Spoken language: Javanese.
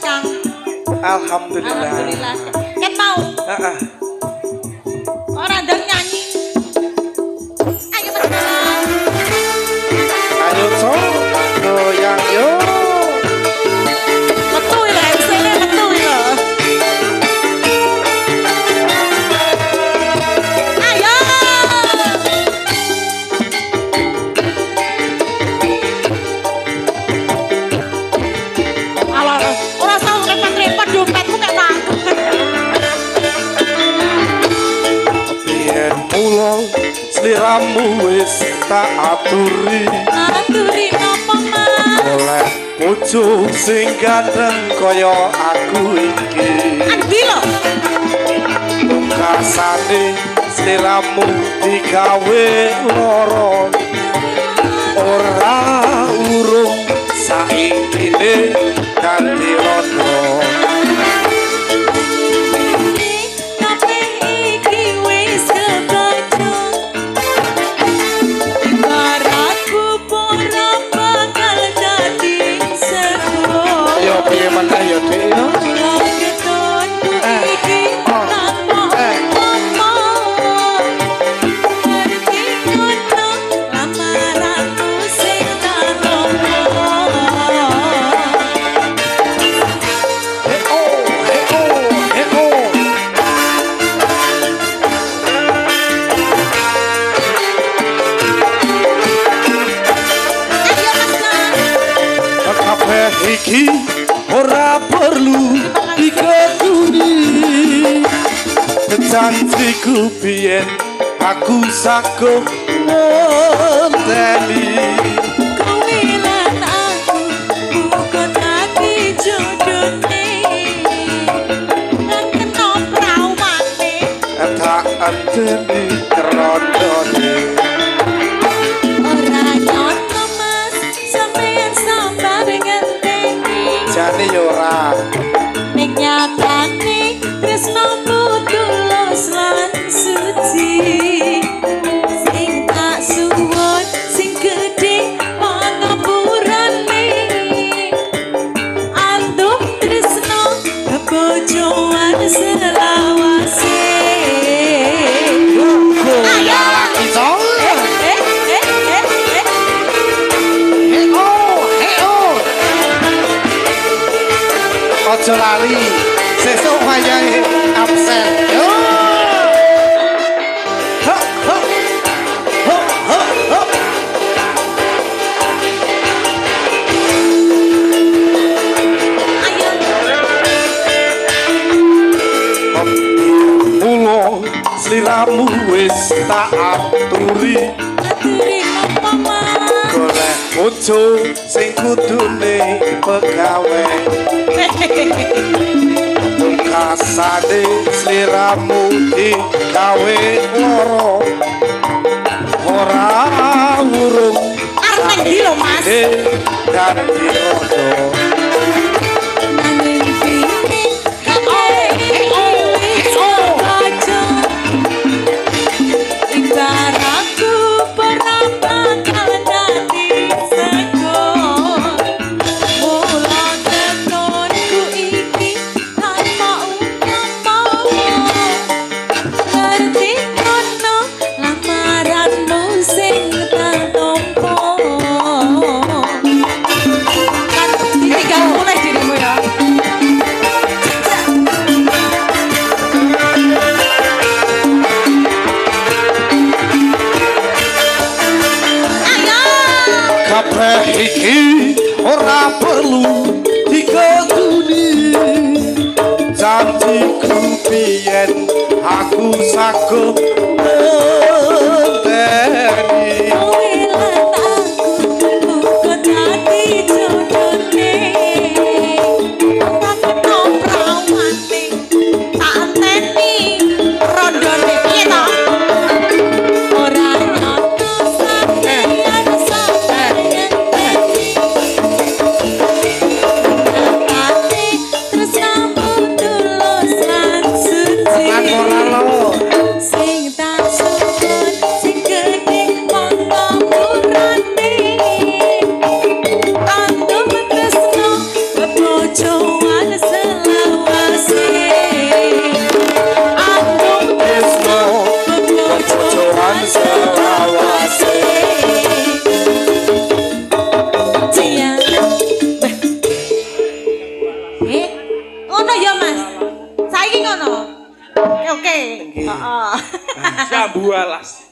Kang. Alhamdulillah. Alhamdulillah. Ket mau. Heeh. Ora ndang nyanyi. Ayo Mas Kang. Ayo so, goyang yo. Metu lho, MC-ne metu lho. Ayo. Alah, ora usah repot-repot dompetku mek tanggung. Yen mulo sliramu wis tak aturi. Aturi napa Mas? Oleh bojo sing ganteng kaya aku iki. Andi lho. Kasane sliramu digawe lara. Ora urung saikine ganti rodo. Kabeh iki wis kebaca. Ibaratku ora bakal dadi sego. Yo piye meneh yo Dik yo. Iki ora perlu dikekuni. Janjiku biyen aku saguh ngenteni. Kowe lan aku bukan hati jodone. Lan kena prawane. Tak anteni rondone. Ora nyono Mas, sampeyan sabar ngenteni. Jane yo ora. Ning nyatane tresnamu tulus lan suci. Sing tak suwon sing gedhe pangapurane. Antuk tresno kebojoan selawase. Ayo Iso. Ojo lali, sesuk wayahe absen. Yo. Ha ha. Ha ha ha. Mulo sliramu wis tak aturi. Aturi napa Mas? Golek bojo sing kudune pegawe. Kasane sliramu digawe lara. Ora urung Arep ndi lho Mas? ganti rodo. Nanging kini kabeh wis aja. Ibaratku ora bakal dadi sego. Mula tekonku iki tanpa upama. Ngerti kono lamaranmu sing tak tompo. Kan ditinggal mulai dirimu ya. Ayo. Kabeh iki ora perlu dikekuni. Janjiku biyen aku saguh ngenteni. Kowe lan aku bukan hati jodone. Tapi prawane tak anteni rondone piye to? Ora nyoto sampeyan sampeyan ngenteni. Nyatane tresnamu tulus lan suci. Lan ora lo. Sing tak suwon sing gedhe Mas. Saiki ngono. Oke. Heeh. Jambu alas.